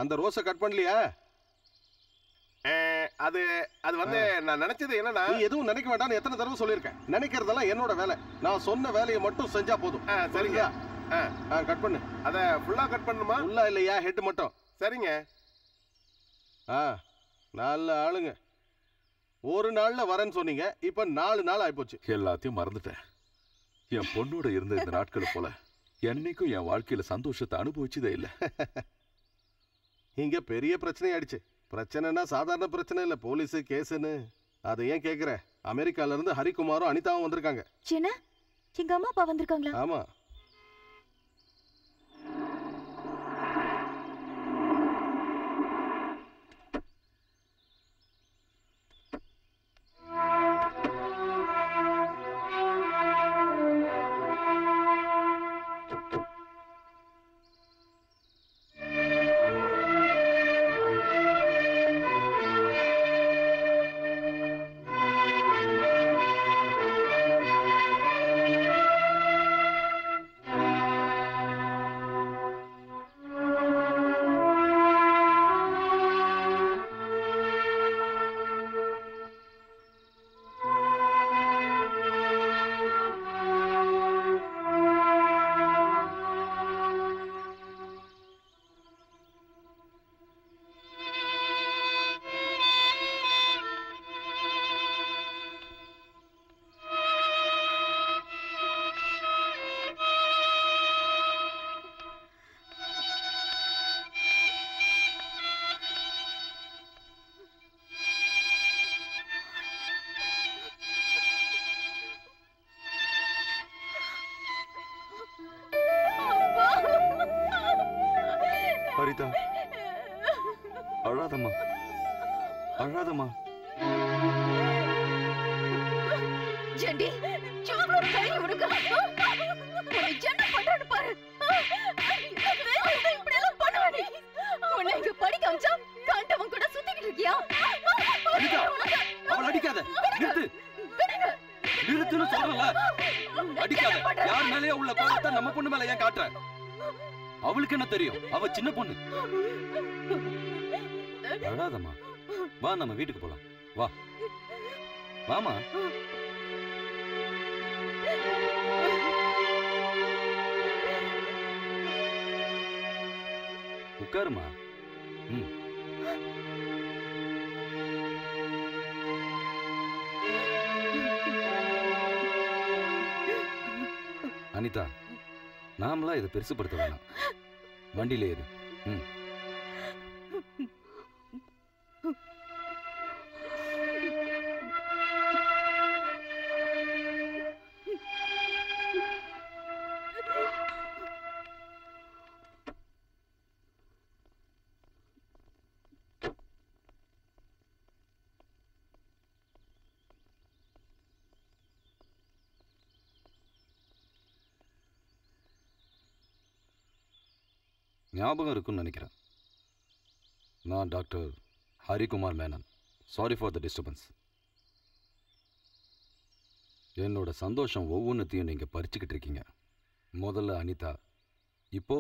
அந்த ரோஸை கட் பண்ணலையா? அது அது வந்து நான் நினைச்சது என்னன்னா, நீ எதுவும் நினைக்க வேண்டாம்னு எத்தனை தடவை சொல்லியிருக்கேன். நினைக்கிறதெல்லாம் என்னோட வேலை. நான் சொன்ன வேலையை மட்டும் செஞ்சா போதும். சரிங்க. கட் பண்ணு. அத ஃபுல்லா கட் பண்ணணுமா? ஃபுல்லா இல்லையா, ஹெட் மட்டும். சரிங்க. நல்ல ஆளுங்க. ஒரு நாள்ல வரேன்னு சொன்னீங்க, இப்ப 4 நாள் ஆயிப்போச்சு. எல்லாத்தையும் மறந்துட்டேன். என் பொண்ணோட இருந்த இந்த நாட்களை போல என்னைக்கும் என் வாழ்க்கையில சந்தோஷத்தை அனுபவிச்சதே இல்லை. இங்க பெரிய பிரச்சனை ஆயிடுச்சு. பிரச்சனைனா சாதாரண பிரச்சனை இல்ல, போலீஸ் கேஸ்ன்னு. அதை ஏன் கேக்குற? அமெரிக்கால இருந்து ஹரிகுமாரும் அனிதாவும் வந்திருக்காங்க. சின்ன எங்க அம்மா அப்பா வந்திருக்காங்களா? ஆமா. ஹரிதா, அழாதம்மா, அழாதம்மா. ஜெண்டி, சும்மா கை உனக்கு என்ன பண்றன்னு பாரு. இப்படி எல்லாம் பண்ணுவானே. உன்னை இங்க படிக்க அமிச்சா காண்டவன் கூட சுத்திக்கிட்டு இருக்கியா? அவள் அடிக்காத, நிறுத்து. நிறுத்துன்னு சொல்றல. அடிக்காத. யார் மேலயே உள்ள கோபத்தை நம்ம பொண்ணு மேல ஏன் காட்டுற? அவளுக்கு என்ன தெரியும்? அவ சின்ன பொண்ணு. அழாதம்மா, வா நம்ம வீட்டுக்கு போலாம். வா வாமா. உட்காருமா. அனிதா, நாமளா இதை பெருசுப்படுத்த வேணாம். வண்டியில ஏறு. ஞாபகம் இருக்குன்னு நினைக்கிறேன். நான் doctor Harikumar Menon. Sorry for the disturbance. என்னோட சந்தோஷம் ஒவ்வொன்றத்தையும் நீங்க பறிச்சுக்கிட்டு இருக்கீங்க. முதல்ல அனிதா, இப்போ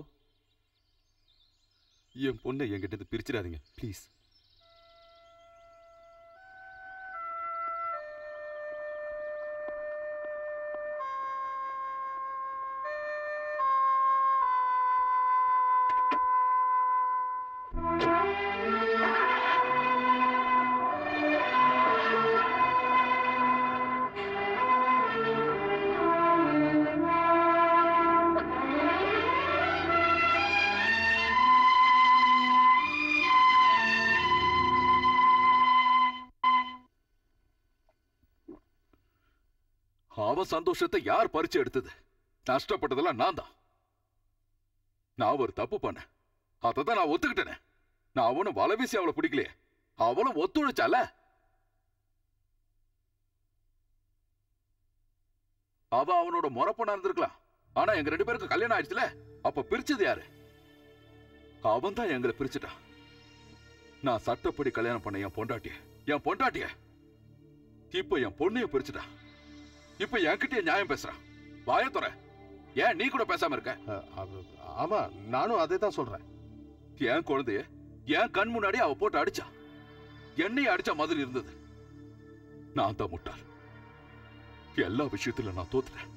என் பொண்ணை என்கிட்ட பிரிச்சிடாதீங்க ப்ளீஸ். அவன் சந்தோஷத்தை யார் பறிச்சு எடுத்தது? நஷ்டப்பட்டதெல்லாம் நான் தான். நான் ஒரு தப்பு பண்ணேன், அதை தான் நான் ஒத்துக்கிட்டேன். நான் அவனும் வலை வீசி அவளை பிடிக்கலையே, அவளும் ஒத்துழைச்சால. அவ அவனோட முறப்பண்ணா இருந்திருக்கலாம். ஆனா எங்க 2 பேருக்கு கல்யாணம் ஆயிடுச்சுல, அப்ப பிரிச்சது யாரு? அவன் தான் எங்களை பிரிச்சுட்டான். நான் சட்டப்படி கல்யாணம் பண்ண என் பொண்டாட்டிய இப்ப என் பொண்ணைய பிரிச்சுட்டான். இப்ப என்கிட்ட நியாயம் பேசுறான். வாய துற. ஏன் நீ கூட பேசாம இருக்க? ஆமா, நானும் அதே தான் சொல்றேன். என் குழந்தைய என் கண் முன்னாடி அவ போட்டு அடிச்சா. என்னைய அடிச்ச மாதிரி இருந்தது. நான் தான் முட்டாள். எல்லா விஷயத்துல நான் தோத்துட்டேன்.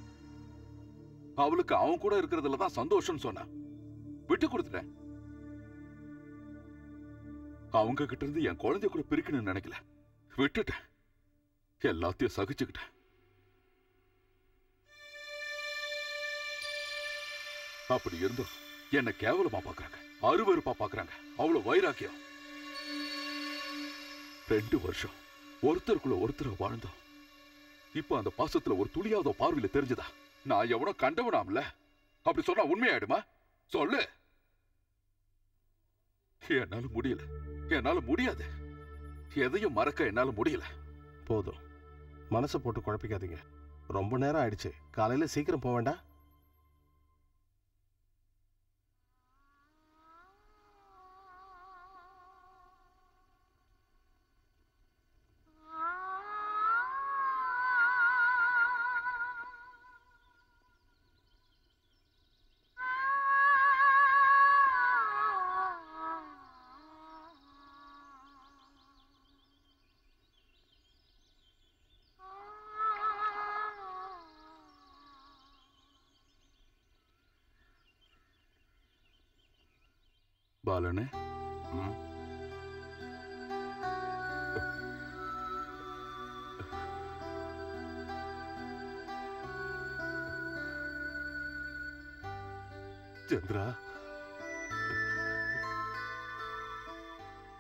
அவளுக்கு அவன் கூட இருக்கிறதுல தான் சந்தோஷம் சொன்ன. விட்டு கொடுத்துட்டேன். அவங்க கிட்ட இருந்து என் குழந்தைய கூட பிரிக்கணும்னு நினைக்கல. விட்டுட்டேன். எல்லாத்தையும் சகிச்சுக்கிட்டேன். அப்படி இருந்தோம் என்ன கேவலமா பாக்குறாங்க, அருவருப்பா பாக்குறாங்க. அவ்வளவு வைராக்கியம். 2 வருஷம் ஒருத்தருக்குள்ள ஒருத்தர வாழ்ந்தோம். இப்ப அந்த பாசத்துல ஒரு துளியாத பார்வையில தெரிஞ்சதா? நான் எவனோ கண்டவனாம்ல. அப்படி சொன்னா உண்மையாயிடுமா? சொல்லு. என்னால முடியல. என்னால முடியாது. எதையும் மறக்க என்னால முடியல. போதும், மனசை போட்டு குழப்பிக்காதீங்க. ரொம்ப நேரம் ஆயிடுச்சு. காலையில சீக்கிரம் போக வேண்டாம்? பாலனே, சந்திரா,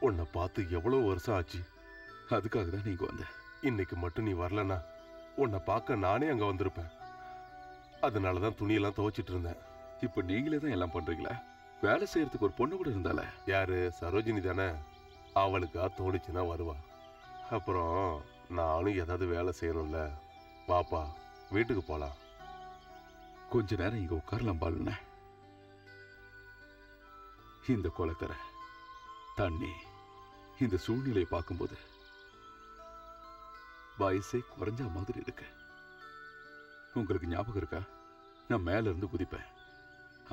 உன்னை பார்த்து எவ்வளவு வருஷம் ஆச்சு. அதுக்காக தான் நீங்க வந்த. இன்னைக்கு மட்டும் நீ வரலனா உன்னை பார்க்க நானே அங்க வந்திருப்பேன். அதனாலதான் துணியெல்லாம் துவைச்சிட்டு இருந்தேன். இப்ப நீங்களே தான் எல்லாம் பண்றீங்களா? வேலை செய்யறதுக்கு ஒரு பொண்ணு கூட இருந்தால. யாரு? சரோஜினி தானே. அவளுக்கா தோணுச்சுன்னா வருவா. அப்புறம் நானும் ஏதாவது வேலை செய்யணும்ல. வாப்பா, வீட்டுக்கு போலாம். கொஞ்ச நேரம் இங்க உட்காரலாம் பாலுன. இந்த கொலைக்கரை, தண்ணி, இந்த சூழ்நிலையை பார்க்கும்போது வயசே குறைஞ்ச மாதிரி இருக்கு. உங்களுக்கு ஞாபகம் இருக்கா? நான் மேல இருந்து குதிப்பேன்.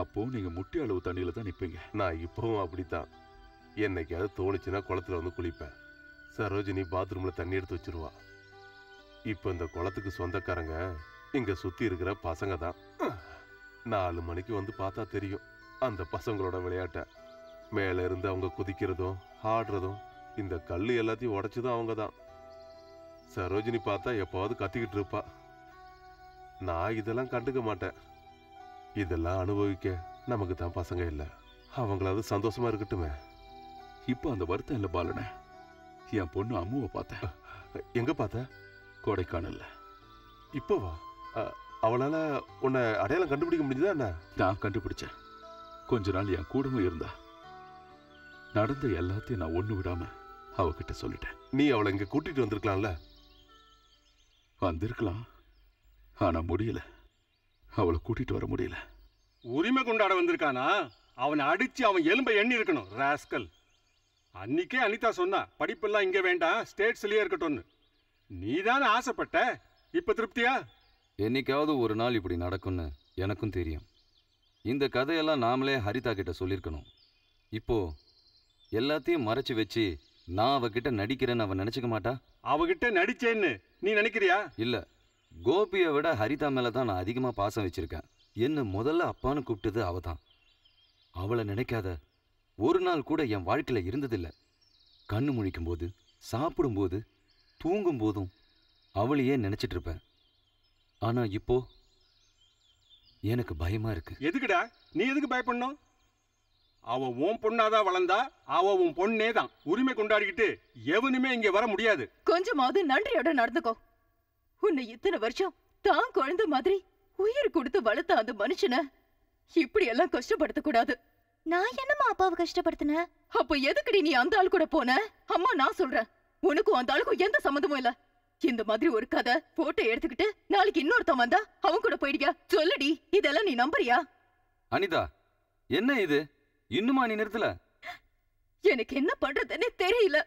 அப்போ நீங்க முட்டி அளவு தண்ணியில தான் நிப்பீங்க. நான் இப்பவும் அப்படித்தான். என்னைக்காவது தோணுச்சுன்னா குளத்துல வந்து குளிப்பேன். சரோஜினி பாத்ரூம்ல தண்ணி எடுத்து வச்சிருவா. இப்ப இந்த குளத்துக்கு சொந்தக்காரங்க இங்க சுத்தி இருக்கிற பசங்க தான். 4 மணிக்கு வந்து பார்த்தா தெரியும் அந்த பசங்களோட விளையாட்ட. மேல இருந்து அவங்க குதிக்கிறதும் ஆடுறதும். இந்த கல்லு எல்லாத்தையும் உடைச்சதும் அவங்க தான். சரோஜினி பார்த்தா எப்பாவது கத்திக்கிட்டு இருப்பா. நான் இதெல்லாம் கண்டுக்க மாட்டேன். இதெல்லாம் அனுபவிக்க நமக்கு தான் பசங்க இல்லை. அவங்களாவது சந்தோஷமா இருக்கட்டுமே. இப்போ அந்த வருத்தம் இல்லை பாலுன. என் பொண்ணு அம்முவை பார்த்தேன். எங்க பார்த்த? கொடைக்கானல்ல. இப்போவா? அவளால உன்னை அடையாளம் கண்டுபிடிக்க முடியுதா என்ன? நான் கண்டுபிடிச்சேன். கொஞ்ச நாள் என் கூடவும் இருந்தா. நடந்த எல்லாத்தையும் நான் ஒண்ணு விடாம அவகிட்ட சொல்லிட்டேன். நீ அவளை இங்க கூட்டிட்டு வந்திருக்கலாம்ல? வந்திருக்கலாம், ஆனா முடியல. அவளை கூட்டிட்டு வர முடியல. உரிமை கொண்டாட வந்திருக்கானா? அவனை அடிச்சு அவன் எலும்பை எண்ணி இருக்கணும் ராஸ்கல். அன்னைக்கே அனிதா சொன்னா படிப்பெல்லாம் இங்க வேண்டாம், ஸ்டேட்ஸ்லயே இருக்கட்டும்னு. நீதானே ஆசைப்பட்ட. இப்ப திருப்தியா? என்னைக்காவது ஒரு நாள் இப்படி நடக்கும்னு எனக்கும் தெரியும். இந்த கதையெல்லாம் நாமளே ஹரிதா கிட்ட சொல்லியிருக்கணும். இப்போ எல்லாத்தையும் மறைச்சு வச்சு நான் அவகிட்ட நடிக்கிறேன்னு அவன் நினைச்சுக்க மாட்டா? அவகிட்ட நடிச்சேன்னு நீ நினைக்கிறியா? இல்ல, கோபியை விட ஹரிதா மேல தான் நான் அதிகமா பாசம் வச்சிருக்கேன். என்ன முதல்ல அப்பான்னு கூப்பிட்டது அவ தான். அவளை நினைக்காத ஒரு நாள் கூட என் வாழ்க்கையில இருந்ததில்ல. கண்ணு முழிக்கும் போது, சாப்பிடும்போது, தூங்கும் போதும் அவளையே நினைச்சிட்டு இருப்பேன். ஆனா இப்போ எனக்கு பயமா இருக்கு. எதுக்குடா நீ எதுக்கு பயப்படணும்? அவ உன் பொண்ணாதான் வளர்ந்தா, அவ உன் பொண்ணே தான். உரிமை கொண்டாடிக்கிட்டு எவனுமே இங்க வர முடியாது. கொஞ்சமாவது நன்றியோட நடந்துக்கோ. உன்னை இத்தனை வருஷம் தான் குழந்தை மாதிரி உயிர் கொடுத்து வளர்த்த அந்த மனுஷனை இப்படி எல்லாம் கஷ்டப்படுத்த கூடாது. நான் என்னமா அப்பாவை கஷ்டப்படுத்தின? அப்ப எதுக்குடி நீ அந்த ஆள் கூட போன? அம்மா நான் சொல்றேன், உனக்கும் அந்த ஆளுக்கும் எந்த சம்மந்தமும் இல்ல. இந்த மாதிரி ஒரு கதை போட்டோ எடுத்துக்கிட்டு நாளைக்கு இன்னொருத்தன் வந்தா அவன் கூட போயிடுவியா? சொல்லுடி, இதெல்லாம் நீ நம்புறியா? அனிதா, என்ன இது? இன்னுமா நீ நிறுத்தல? எனக்கு என்ன பண்றதுன்னே தெரியல.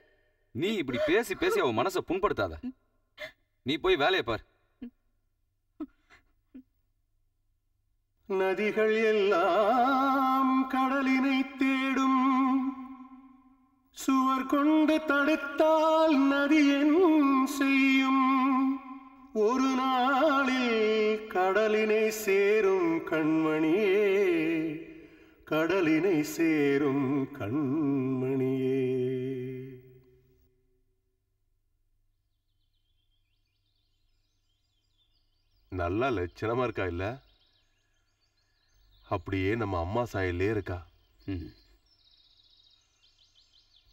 நீ இப்படி பேசி பேசி அவ மனசை புண்படுத்தாத. நீ போய் வேலையை பார். நதிகள் எல்லாம் கடலினை தேடும், சுவர் கொண்டு தடுத்தால் நதி என் செய்யும் ஒரு நாளில் கடலினை சேரும் கண்மணியே கடலினை சேரும் கண்மணியே. நல்லா லட்சணமா இருக்கா இல்ல? அப்படியே நம்ம அம்மா சாயல்லே இருக்கா.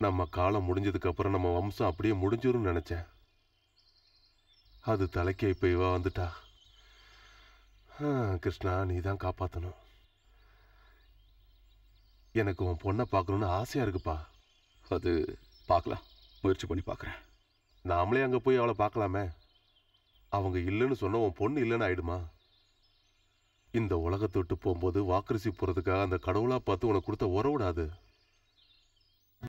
நம்ம காலம் முடிஞ்சதுக்கு அப்புறம் நம்ம வம்சம் அப்படியே முடிஞ்சிரும் நினைச்சேன். அது தலைக்கே இப்ப இவ வந்துட்டா. கிருஷ்ணா, நீ தான் காப்பாத்தணும். எனக்கு உன் பொண்ணை பார்க்கணும்னு ஆசையா இருக்குப்பா. அது பார்க்கலாம், முயற்சி பண்ணி பார்க்குறேன். நாமளே அங்க போய் அவளை பார்க்கலாமே. அவங்க இல்லைன்னு சொன்ன உன் பொண்ணு இல்லைன்னு ஆயிடுமா? இந்த உலகத்தை விட்டு போகும்போது வாக்கரிசி போறதுக்காக அந்த கடவுளா பார்த்து உனக்கு கொடுத்த உறவிடாது.